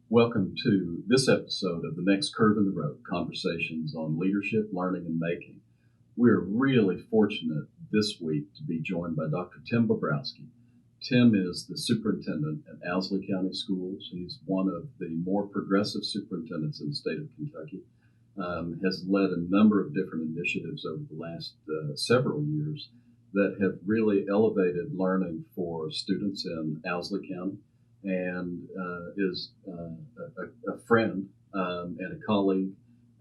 Welcome to this episode of The Next Curve in the Road, conversations on leadership, learning, and making. We're really fortunate this week to be joined by Dr. Tim Bobrowski. Tim is the superintendent at Owsley County Schools. He's one of the more progressive superintendents in the state of Kentucky, has led a number of different initiatives over the last several years that have really elevated learning for students in Owsley County, and is a friend and a colleague.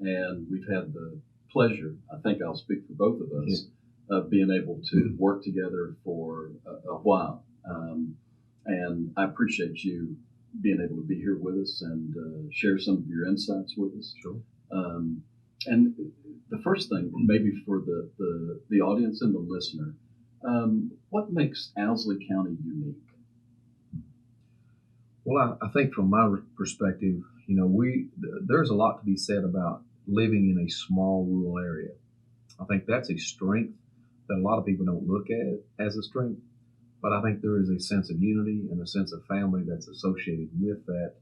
And we've had the pleasure, I think I'll speak for both of us, of being able to work together for a while. And I appreciate you being able to be here with us and share some of your insights with us. Sure. And the first thing, maybe for the audience and the listener, what makes Owsley County unique? Well, I think from my perspective, there's a lot to be said about living in a small rural area. I think that's a strength that a lot of people don't look at as a strength, but I think there is a sense of unity and a sense of family that's associated with that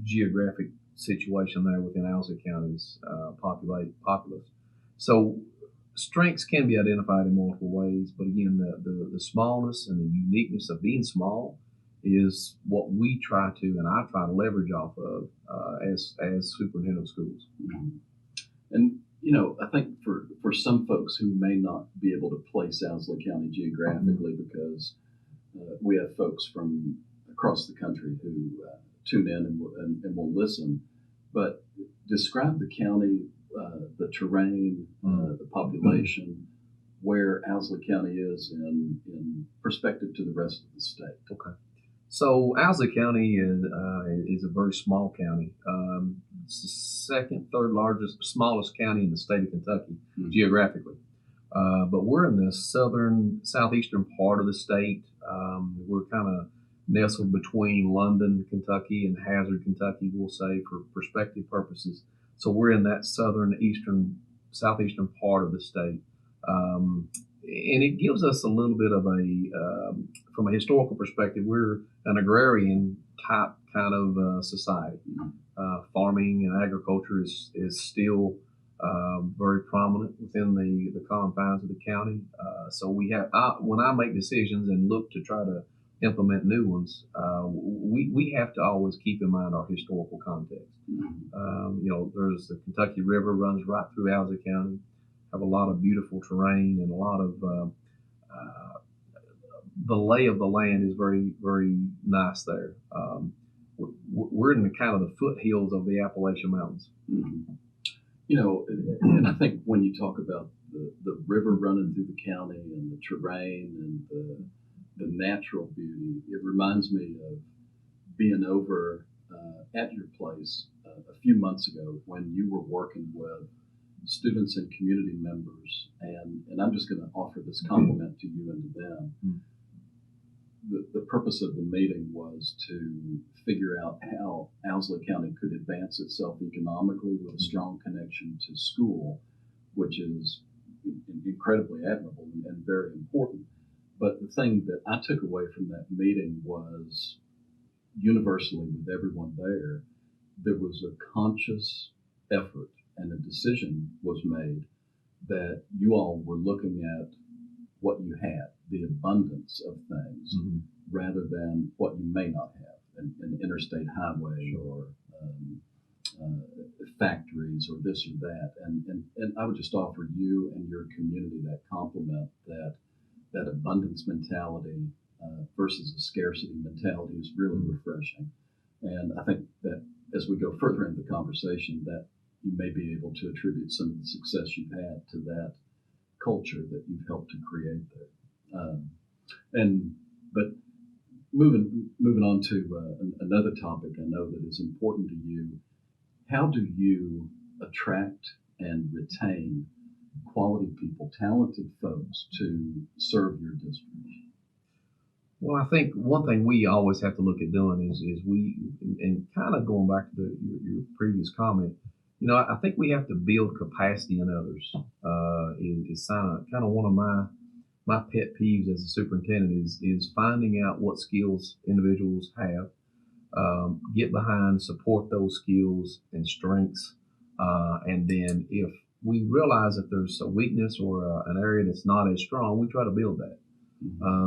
geographic situation there within Owsley County's populace. So strengths can be identified in multiple ways, but again, the smallness and the uniqueness of being small is what we try to, and I try to leverage off of as superintendent of schools. Mm-hmm. And I think for some folks who may not be able to place Owsley County geographically, because we have folks from across the country who tune in and will listen, but describe the county, the terrain, the population, where Owsley County is in perspective to the rest of the state. Okay. So Owsley County is a very small county. It's the second, third largest, smallest county in the state of Kentucky, geographically. But we're in the southeastern part of the state. We're kind of nestled between London, Kentucky, and Hazard, Kentucky, we'll say, for perspective purposes. So we're in that southeastern part of the state. And it gives us a little bit of from a historical perspective, we're an agrarian type kind of society. Farming and agriculture is still very prominent within the confines of the county. So when I make decisions and look to try to implement new ones, we have to always keep in mind our historical context. There's the Kentucky River runs right through Owsley County. Have a lot of beautiful terrain, and a lot of the lay of the land is very, very nice there. We're in the kind of the foothills of the Appalachian Mountains. Mm-hmm. And I think when you talk about the river running through the county and the terrain and the natural beauty, it reminds me of being over at your place a few months ago when you were working with students and community members, and I'm just going to offer this compliment to you and to them. The purpose of the meeting was to figure out how Owsley County could advance itself economically with a strong connection to school, which is incredibly admirable and very important. But the thing that I took away from that meeting was, universally with everyone there was a conscious effort and a decision was made that you all were looking at what you had, the abundance of things, rather than what you may not have, an interstate highway or factories or this or that. And I would just offer you and your community that compliment, that abundance mentality versus a scarcity mentality is really refreshing. And I think that as we go further into the conversation, that you may be able to attribute some of the success you've had to that culture that you've helped to create there. But moving on to another topic I know that is important to you, how do you attract and retain quality people, talented folks to serve your district? Well, I think one thing we always have to look at doing is we, and kind of going back to your previous comment, I think we have to build capacity in others. Is kind of one of my pet peeves as a superintendent is finding out what skills individuals have, get behind, support those skills and strengths, and then if we realize that there's a weakness or an area that's not as strong, we try to build that.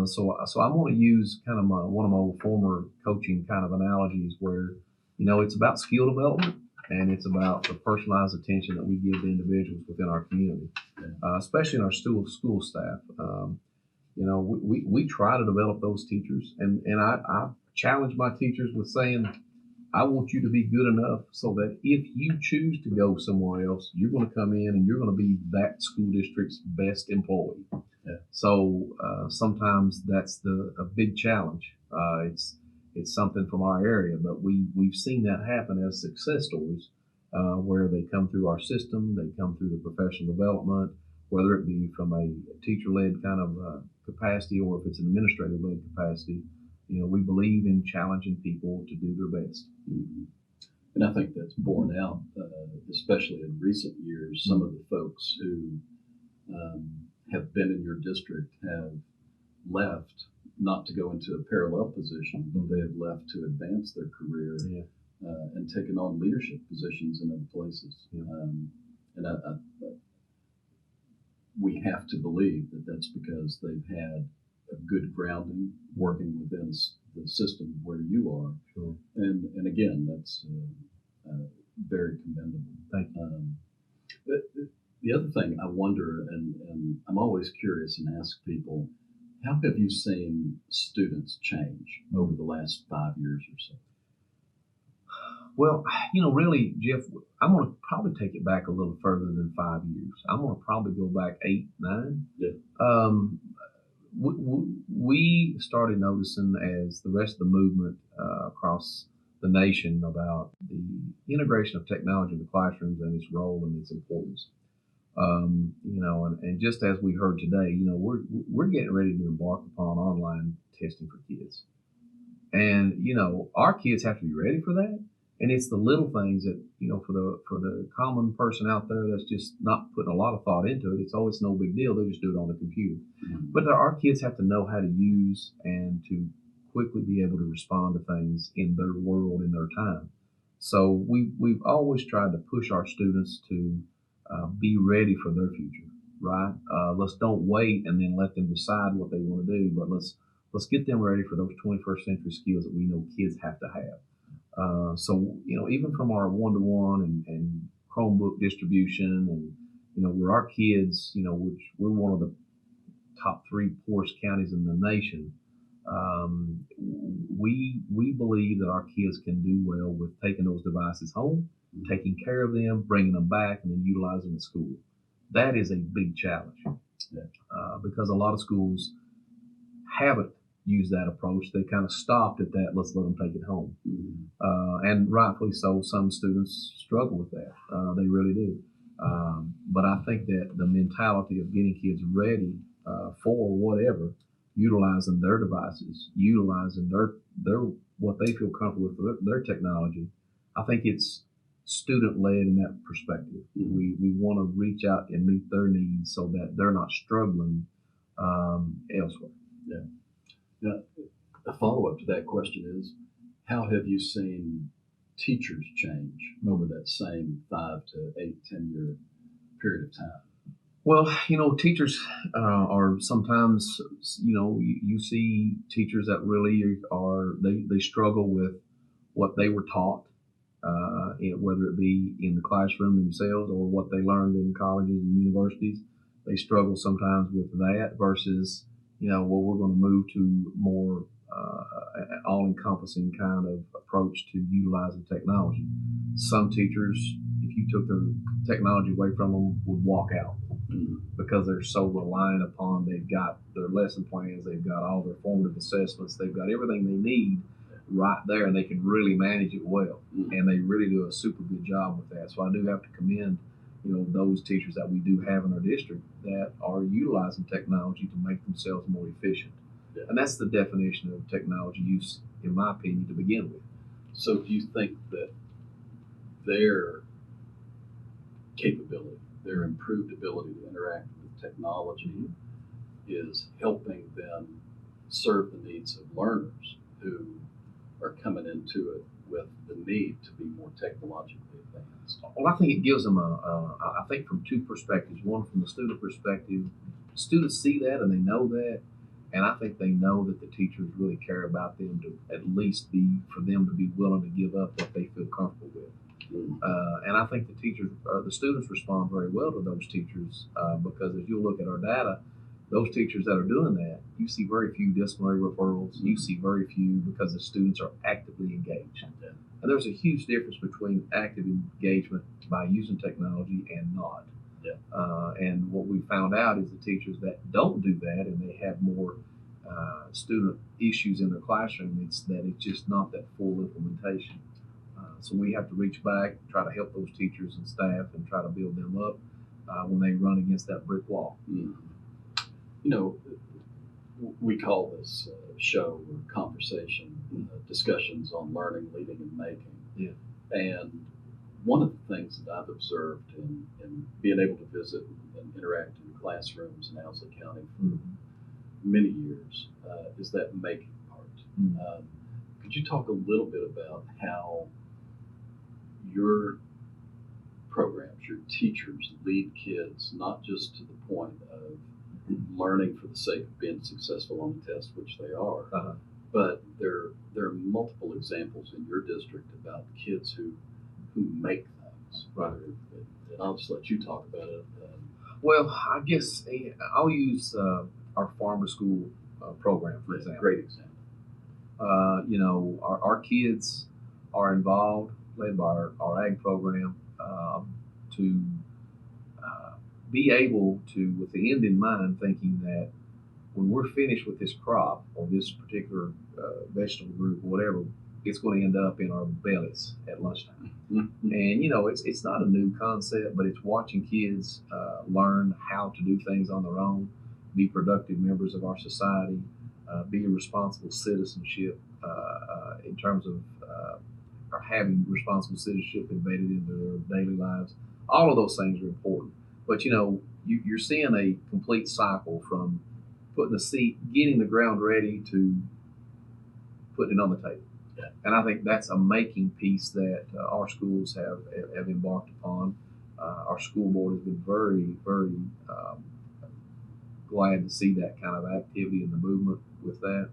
So I want to use kind of one of my old former coaching kind of analogies where, it's about skill development and it's about the personalized attention that we give to individuals within our community, especially in our school staff. We try to develop those teachers, and I challenge my teachers with saying, I want you to be good enough so that if you choose to go somewhere else, you're going to come in and you're going to be that school district's best employee. So sometimes that's a big challenge. It's something from our area, but we've seen that happen as success stories where they come through our system, they come through the professional development, whether it be from a teacher-led kind of capacity or if it's an administrative-led capacity. We believe in challenging people to do their best. Mm-hmm. And I think that's borne out, especially in recent years. Some of the folks who have been in your district have left not to go into a parallel position, but they have left to advance their career and taken on leadership positions in other places. And we have to believe that that's because they've had a good grounding working within the system where you are. Sure. And again, that's very commendable. Thank you. The other thing I wonder, and I'm always curious and ask people, how have you seen students change over the last 5 years or so? Well, really, Jeff, I'm going to probably take it back a little further than 5 years. I'm going to probably go back 8, 9. Yeah. We started noticing as the rest of the movement across the nation about the integration of technology in the classrooms and its role and its importance. And just as we heard today, we're getting ready to embark upon online testing for kids, and our kids have to be ready for that. And it's the little things that for the common person out there that's just not putting a lot of thought into it. It's no big deal. They just do it on the computer. Mm-hmm. But our kids have to know how to use and to quickly be able to respond to things in their world in their time. So we've always tried to push our students to be ready for their future, right? Let's don't wait and then let them decide what they want to do, but let's get them ready for those 21st century skills that we know kids have to have. So even from our one-to-one and Chromebook distribution, and where our kids, which we're one of the top 3 poorest counties in the nation, we believe that our kids can do well with taking those devices home, taking care of them, bringing them back, and then utilizing them at school. That is a big challenge because a lot of schools haven't used that approach. They kind of stopped at that, let's let them take it home. Mm-hmm. And rightfully so, some students struggle with that. They really do. But I think that the mentality of getting kids ready for whatever, utilizing their devices, utilizing their what they feel comfortable with their technology, I think it's student-led in that perspective. Mm-hmm. We want to reach out and meet their needs so that they're not struggling elsewhere. Yeah. Now, a follow-up to that question is, how have you seen teachers change over that same 5 to 8, 10-year period of time? Well, teachers are sometimes, you see teachers that really they struggle with what they were taught, whether it be in the classroom themselves or what they learned in colleges and universities. They struggle sometimes with that versus, we're going to move to more all-encompassing kind of approach to utilizing technology. Some teachers, if you took their technology away from them, would walk out because they're so reliant upon, they've got their lesson plans, they've got all their formative assessments, they've got everything they need right there, and they can really manage it well. And they really do a super good job with that. So I do have to commend those teachers that we do have in our district that are utilizing technology to make themselves more efficient. Yeah. And that's the definition of technology use, in my opinion, to begin with. So do you think that their capability, their improved ability to interact with technology is helping them serve the needs of learners who are coming into it with the need to be more technologically advanced. Well, I think it gives them I think from two perspectives. One, from the student perspective, students see that and they know that, and I think they know that the teachers really care about them to at least for them to be willing to give up what they feel comfortable with. And I think the students respond very well to those teachers because if you look at our data, those teachers that are doing that, you see very few disciplinary referrals. You see very few because the students are actively engaged. And there's a huge difference between active engagement by using technology and not. And what we found out is the teachers that don't do that and they have more student issues in their classroom, it's just not that full implementation. So we have to reach back, try to help those teachers and staff and try to build them up when they run against that brick wall. You know, we call this show or conversation discussions on learning, leading, and making. And one of the things that I've observed in being able to visit and interact in classrooms in Owsley County for many years is that making part. Could you talk a little bit about how your programs, your teachers lead kids not just to the point of learning for the sake of being successful on the test, which they are, but there are multiple examples in your district about kids who make things. And I'll just let you talk about it. Well, I guess I'll use our farmer school program, for example. Great example. You know, our kids are involved, led by our ag program, to be able to, with the end in mind, thinking that when we're finished with this crop or this particular vegetable group or whatever, it's going to end up in our bellies at lunchtime. And, you know, it's not a new concept, but it's watching kids learn how to do things on their own, be productive members of our society, be a responsible citizenship in terms of or having responsible citizenship embedded into their daily lives. All of those things are important. But, you know, you're seeing a complete cycle from putting the seed, getting the ground ready to putting it on the table. And I think that's a making piece that our schools have embarked upon. Our school board has been very, very glad to see that kind of activity in the movement with that.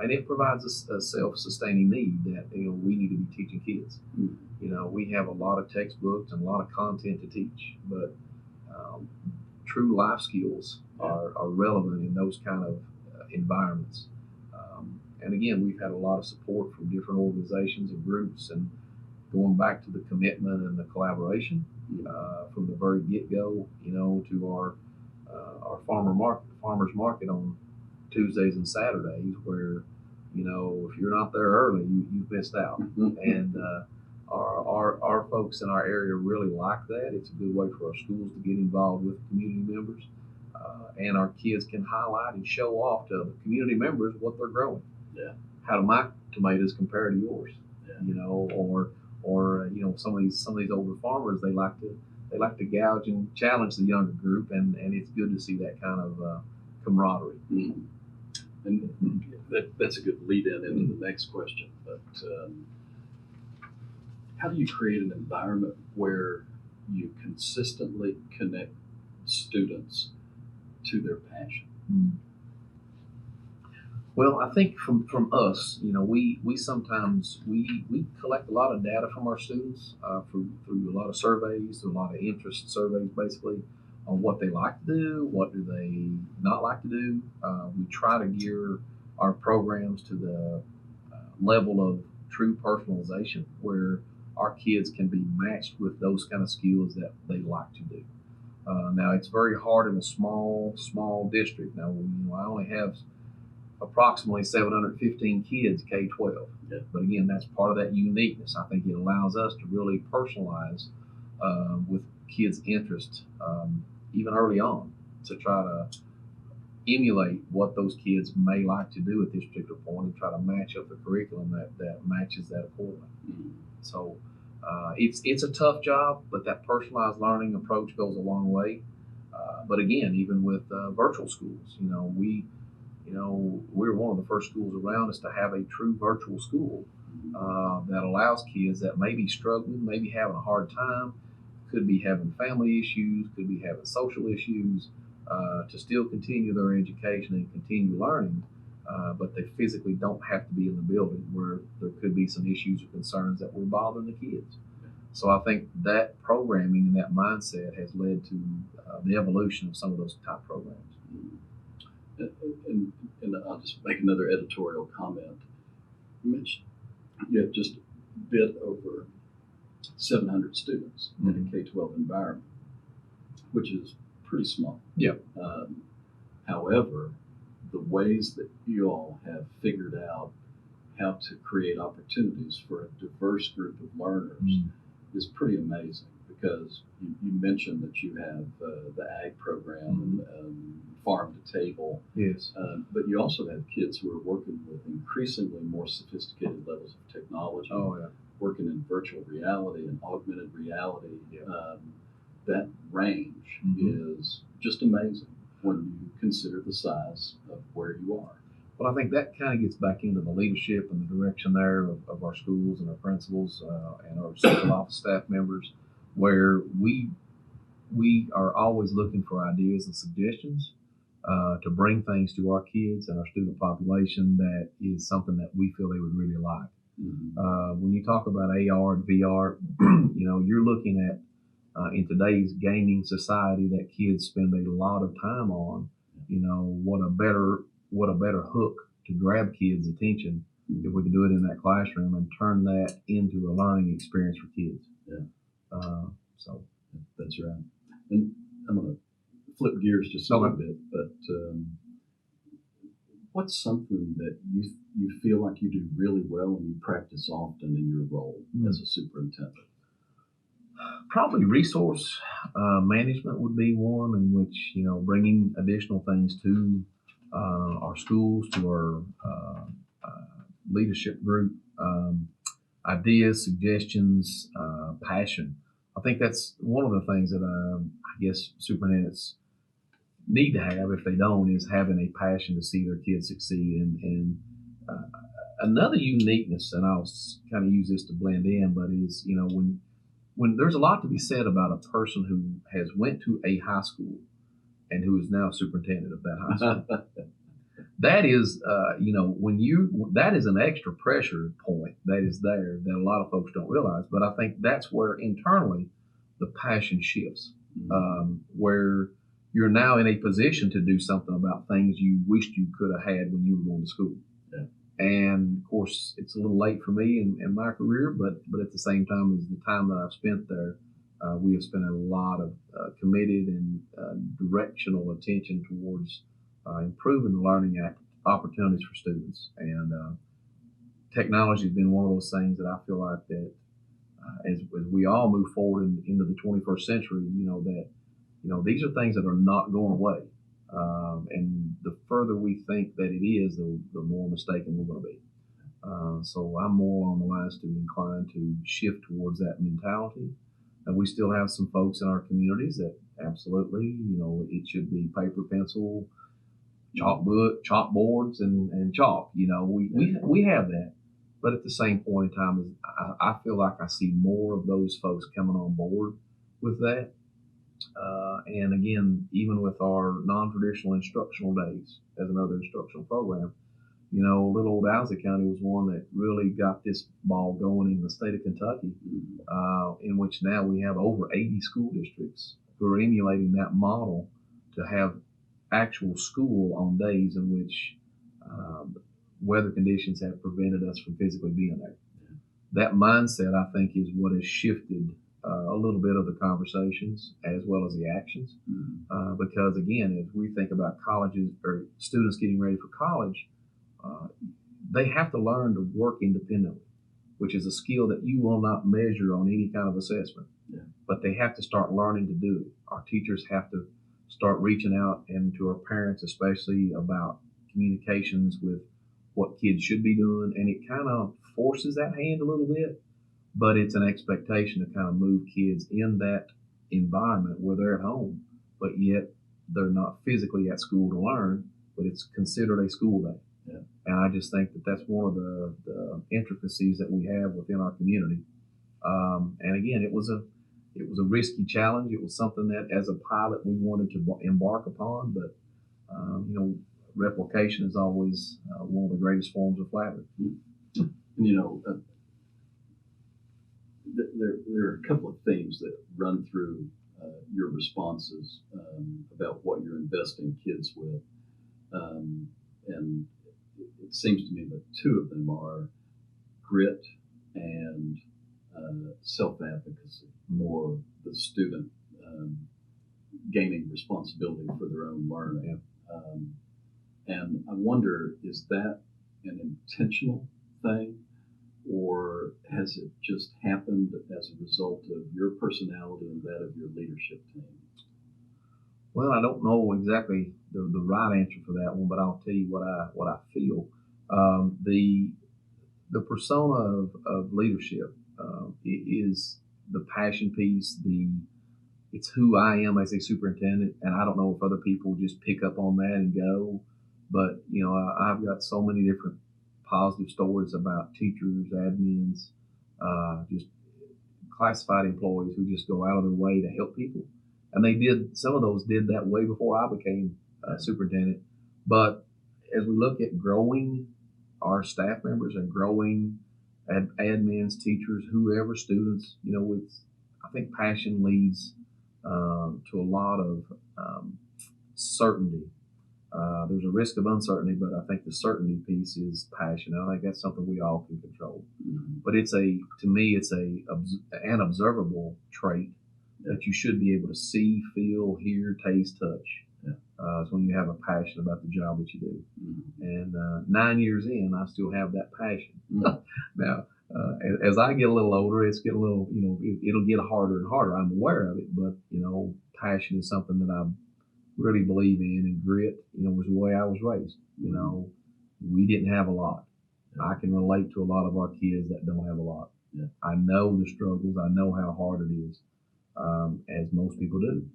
And it provides a self-sustaining need that, you know, we need to be teaching kids. You know, we have a lot of textbooks and a lot of content to teach, but true life skills are relevant in those kind of environments. And again, we've had a lot of support from different organizations and groups, and going back to the commitment and the collaboration from the very get-go, you know, to our farmers market on Tuesdays and Saturdays, where, you know, if you're not there early, you've missed out. And our folks in our area really like that. It's a good way for our schools to get involved with community members, and our kids can highlight and show off to the community members what they're growing. How do my tomatoes compare to yours? You know, or you know, some of these older farmers, they like to gouge and challenge the younger group, and it's good to see that kind of camaraderie. And that's a good lead-in into the next question. But how do you create an environment where you consistently connect students to their passion? Well, I think from us, you know, we sometimes we collect a lot of data from our students through a lot of surveys, a lot of interest surveys, basically, on what they like to do, what do they not like to do. We try to gear our programs to the level of true personalization, where our kids can be matched with those kind of skills that they like to do. Now, it's very hard in a small district. Now, you know, I only have approximately 715 kids K-12. But again, that's part of that uniqueness. I think it allows us to really personalize with kids' interests, even early on, to try to emulate what those kids may like to do at this particular point and try to match up the curriculum that matches that accordingly. So It's a tough job, but that personalized learning approach goes a long way. But again, even with virtual schools, we're one of the first schools around us to have a true virtual school that allows kids that may be struggling, maybe having a hard time, could be having family issues, could be having social issues, to still continue their education and continue learning. But they physically don't have to be in the building where there could be some issues or concerns that were bothering the kids. So I think that programming and that mindset has led to the evolution of some of those type programs. And I'll just make another editorial comment. You mentioned you have just a bit over 700 students in a K-12 environment, which is pretty small. Yeah. However, the ways that you all have figured out how to create opportunities for a diverse group of learners is pretty amazing, because you mentioned that you have the ag program and farm to table. Yes. But you also have kids who are working with increasingly more sophisticated levels of technology. Oh, yeah. Working in virtual reality and augmented reality. Yeah. That range is just amazing when you consider the size of where you are. Well, I think that kind of gets back into the leadership and the direction there of our schools and our principals and our central office staff members, where we are always looking for ideas and suggestions to bring things to our kids and our student population that is something that we feel they would really like. When you talk about AR and VR, you're looking at in today's gaming society that kids spend a lot of time on. What a better hook to grab kids' attention if we can do it in that classroom and turn that into a learning experience for kids. Yeah. So that's right. And I'm going to flip gears just a little bit, but what's something that you feel like you do really well and you practice often in your role as a superintendent? Probably resource management would be one, in which bringing additional things to our schools, to our leadership group, ideas, suggestions, passion. I think that's one of the things that I guess superintendents need to have. If they don't, is having a passion to see their kids succeed. And another uniqueness, and I'll kind of use this to blend in, but is when there's a lot to be said about a person who has went to a high school and who is now superintendent of that high school. That is, that is an extra pressure point that is there that a lot of folks don't realize. But I think that's where internally the passion shifts, where you're now in a position to do something about things you wished you could have had when you were going to school. Yeah. And of course, it's a little late for me in my career, but at the same time, as the time that I've spent there, we have spent a lot of committed and directional attention towards improving the learning opportunities for students. And technology has been one of those things that I feel like that as we all move forward into the 21st century, these are things that are not going away. And the further we think that it is, the more mistaken we're going to be. So I'm more on the lines to inclined to shift towards that mentality. And we still have some folks in our communities that absolutely, it should be paper, pencil, chalkboards, and chalk. We have that. But at the same point in time, I feel like I see more of those folks coming on board with that. And again, even with our non-traditional instructional days as another instructional program, little old Owsley County was one that really got this ball going in the state of Kentucky, in which now we have over 80 school districts who are emulating that model to have actual school on days in which weather conditions have prevented us from physically being there. That mindset, I think, is what has shifted a little bit of the conversations as well as the actions. Because again, if we think about colleges or students getting ready for college, they have to learn to work independently, which is a skill that you will not measure on any kind of assessment. Yeah. But they have to start learning to do it. Our teachers have to start reaching out, and to our parents especially, about communications with what kids should be doing. And it kind of forces that hand a little bit, but it's an expectation to kind of move kids in that environment where they're at home, but yet they're not physically at school to learn, but it's considered a school day. Yeah. And I just think that that's one of the intricacies that we have within our community. And again, it was a risky challenge. It was something that, as a pilot, we wanted to embark upon. But replication is always one of the greatest forms of flattery. There are a couple of themes that run through your responses about what you're investing kids with, and it seems to me that two of them are grit and self-advocacy, more the student gaining responsibility for their own learning. And I wonder, is that an intentional thing, or has it just happened as a result of your personality and that of your leadership team? Well, I don't know exactly the right answer for that one, but I'll tell you what I feel. The persona of leadership is the passion piece. It's who I am as a superintendent, and I don't know if other people just pick up on that and go. But I've got so many different positive stories about teachers, admins, just classified employees who just go out of their way to help people. And some of those did that way before I became superintendent. But as we look at growing our staff members and growing admins, teachers, whoever, students, I think passion leads to a lot of certainty. There's a risk of uncertainty, but I think the certainty piece is passion. I think that's something we all can control. Mm-hmm. But to me, it's an observable trait that you should be able to see, feel, hear, taste, touch. It's when you have a passion about the job that you do. Mm-hmm. And 9 years in, I still have that passion. Mm-hmm. Now, as I get a little older, it's getting a little, it'll get harder and harder. I'm aware of it, but passion is something that I really believe in, and grit, was the way I was raised. We didn't have a lot. I can relate to a lot of our kids that don't have a lot. Yeah. I know the struggles. I know how hard it is, as most people do.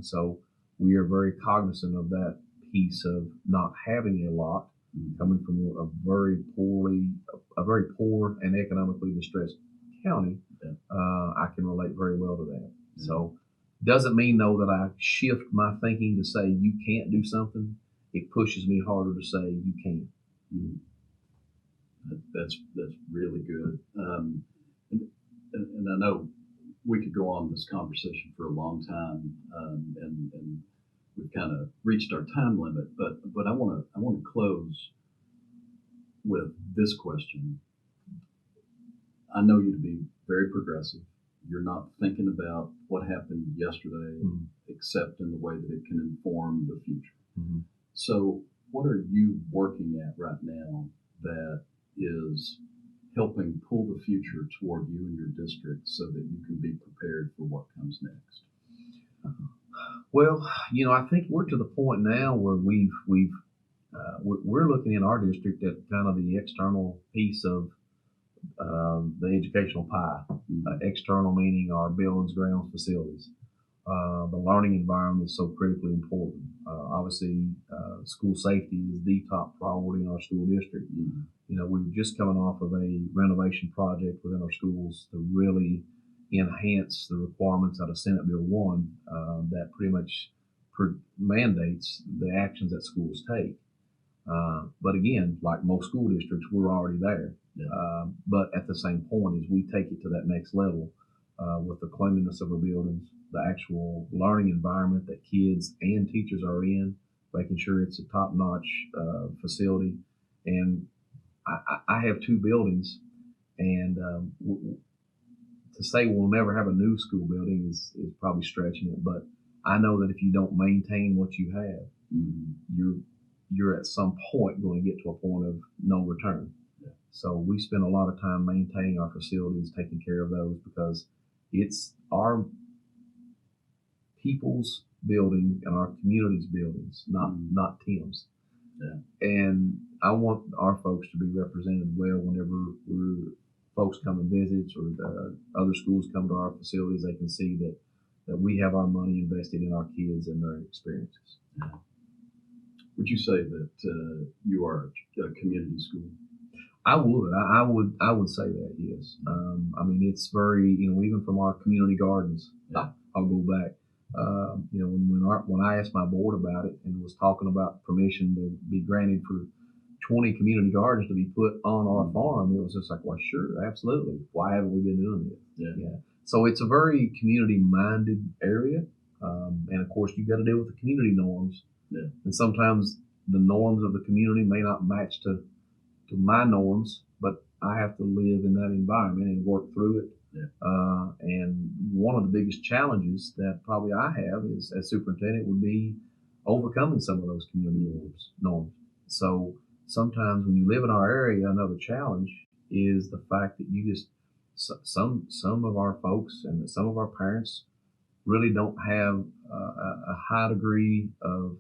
So we are very cognizant of that piece of not having a lot, coming from a very poor and economically distressed county. Yeah. I can relate very well to that. Yeah. So. Doesn't mean, though, that I shift my thinking to say you can't do something. It pushes me harder to say you can. Mm-hmm. That's really good. And I know we could go on this conversation for a long time, and we've kind of reached our time limit. But I want to close with this question. I know you to be very progressive. You're not thinking about what happened yesterday, except in the way that it can inform the future. Mm-hmm. So what are you working at right now that is helping pull the future toward you and your district so that you can be prepared for what comes next? Well, I think we're to the point now where we're looking in our district at kind of the external piece of the educational pie. External meaning our buildings, grounds, facilities. The learning environment is so critically important. Obviously, school safety is the top priority in our school district. Mm-hmm. We're just coming off of a renovation project within our schools to really enhance the requirements out of Senate Bill 1 that pretty much mandates the actions that schools take. But again, like most school districts, we're already there. Yeah. But at the same point, as we take it to that next level with the cleanliness of our buildings, the actual learning environment that kids and teachers are in, making sure it's a top-notch facility. And I have two buildings, and to say we'll never have a new school building is probably stretching it. But I know that if you don't maintain what you have, you're at some point going to get to a point of no return. Yeah. So we spend a lot of time maintaining our facilities, taking care of those, because it's our people's building and our community's buildings, not Tim's. Yeah. And I want our folks to be represented well whenever we're folks come and visit, or other schools come to our facilities, they can see that we have our money invested in our kids and their experiences. Yeah. Would you say that you are a community school? I would say that, yes. I mean, it's very, even from our community gardens, Yeah. I'll go back. When I asked my board about it and was talking about permission to be granted for 20 community gardens to be put on our farm, it was just like, well, sure, absolutely. Why haven't we been doing this? Yeah. So it's a very community-minded area, and of course, you've got to deal with the community norms. Yeah. And sometimes the norms of the community may not match to my norms, but I have to live in that environment and work through it. Yeah. And one of the biggest challenges that probably I have is, as superintendent, would be overcoming some of those community norms. So sometimes when you live in our area, another challenge is the fact that you just some of our folks and some of our parents really don't have a high degree of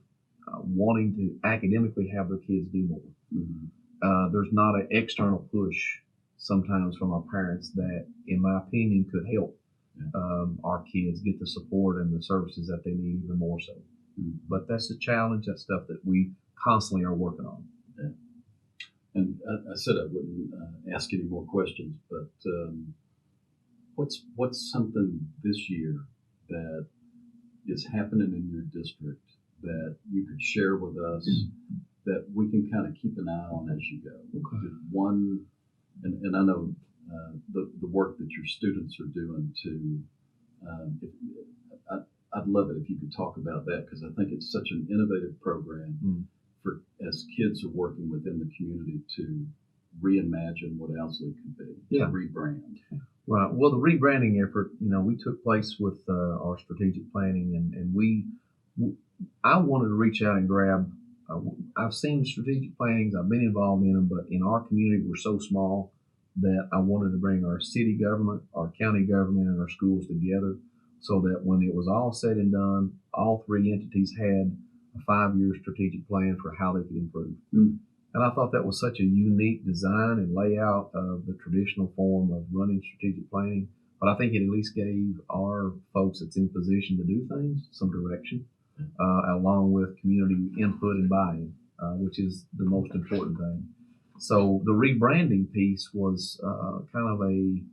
wanting to academically have their kids do more. Mm-hmm. There's not an external push sometimes from our parents that, in my opinion, could help our kids get the support and the services that they need even more so. Mm-hmm. But that's a challenge. That's stuff that we constantly are working on. Yeah. And I said I wouldn't ask any more questions, but what's something this year that is happening in your district that you could share with us that we can kind of keep an eye on as you go? Okay. One, and I know the work that your students are doing to, I'd love it if you could talk about that, because I think it's such an innovative program for as kids are working within the community to reimagine what Owsley could be, to rebrand. Right. Well, the rebranding effort, we took place with our strategic planning, and I wanted to reach out and grab. I've seen strategic plannings, I've been involved in them, but in our community, we're so small that I wanted to bring our city government, our county government, and our schools together so that when it was all said and done, all three entities had a 5-year strategic plan for how they could improve. And I thought that was such a unique design and layout of the traditional form of running strategic planning. But I think it at least gave our folks that's in position to do things some direction, along with community input and buy-in, which is the most important thing. So the rebranding piece was kind of an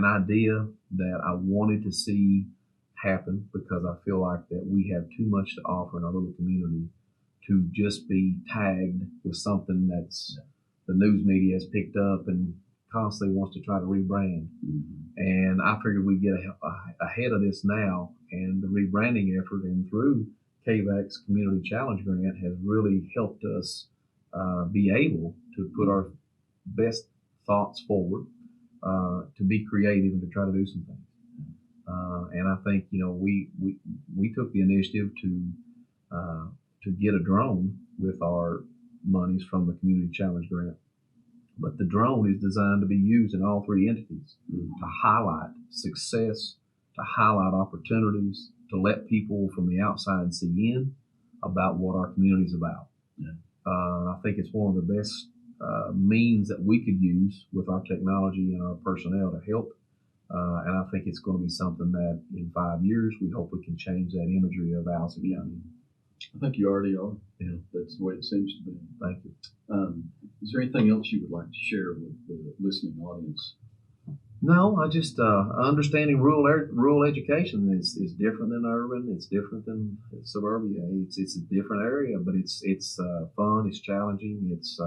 idea that I wanted to see happen, because I feel like that we have too much to offer in our little community to just be tagged with something that's the news media has picked up and constantly wants to try to rebrand. And I figured we'd get ahead of this now, and the rebranding effort and through KVAC's Community Challenge Grant has really helped us be able to put our best thoughts forward, to be creative and to try to do some things. And I think, we took the initiative to get a drone with our monies from the Community Challenge Grant. But the drone is designed to be used in all three entities to highlight success, to highlight opportunities, to let people from the outside see in about what our community is about. I think it's one of the best means that we could use with our technology and our personnel to help. And I think it's going to be something that in 5 years, we hope we can change that imagery of Owsley County. I think you already are. Yeah, that's the way it seems to be. Thank you. Is there anything else you would like to share with the listening audience? No, I just understanding rural education is different than urban. It's different than suburbia. It's a different area, but it's fun. It's challenging. It's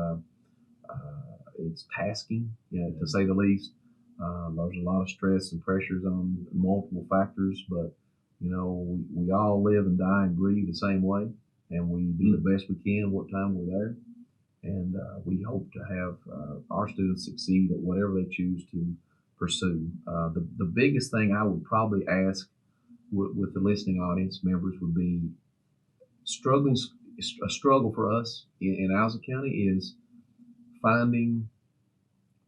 tasking, to say the least. There's a lot of stress and pressures on multiple factors, but we all live and die and breathe the same way, and we do the best we can what time we're there. And we hope to have our students succeed at whatever they choose to pursue. The biggest thing I would probably ask with the listening audience members would be a struggle for us in Owsley County is finding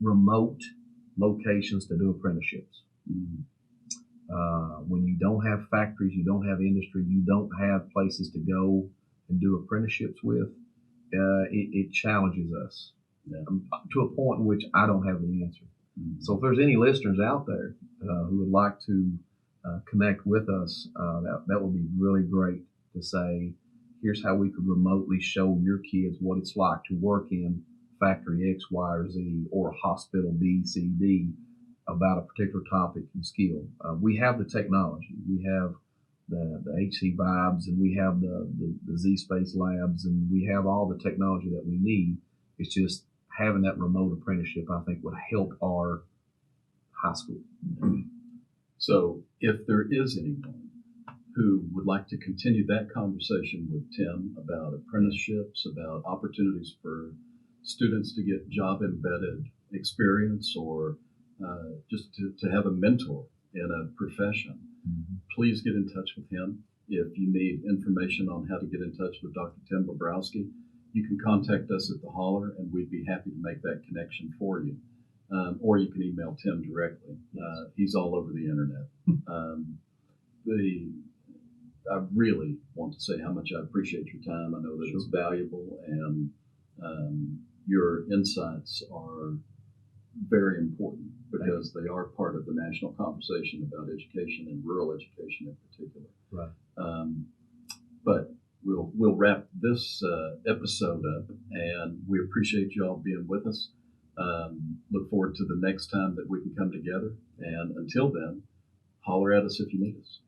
remote locations to do apprenticeships. When you don't have factories, you don't have industry, you don't have places to go and do apprenticeships with, it challenges us. Yeah. To a point in which I don't have the answer. Mm-hmm. So if there's any listeners out there who would like to connect with us, that would be really great to say, here's how we could remotely show your kids what it's like to work in factory X, Y, or Z, or hospital B, C, D about a particular topic and skill. We have the technology. We have the HC Vibes, and we have the Z Space Labs, and we have all the technology that we need. It's just having that remote apprenticeship, I think, would help our high school. So if there is anyone who would like to continue that conversation with Tim about apprenticeships, about opportunities for students to get job embedded experience, or just to have a mentor in a profession, please get in touch with him. If you need information on how to get in touch with Dr. Tim Bobrowski, you can contact us at the Holler, and we'd be happy to make that connection for you. Or you can email Tim directly. He's all over the internet. I really want to say how much I appreciate your time. I know that it's valuable, and your insights are very important because they are part of the national conversation about education and rural education in particular. Right. But we'll wrap this episode up, and we appreciate you all being with us. Look forward to the next time that we can come together. And until then, holler at us if you need us.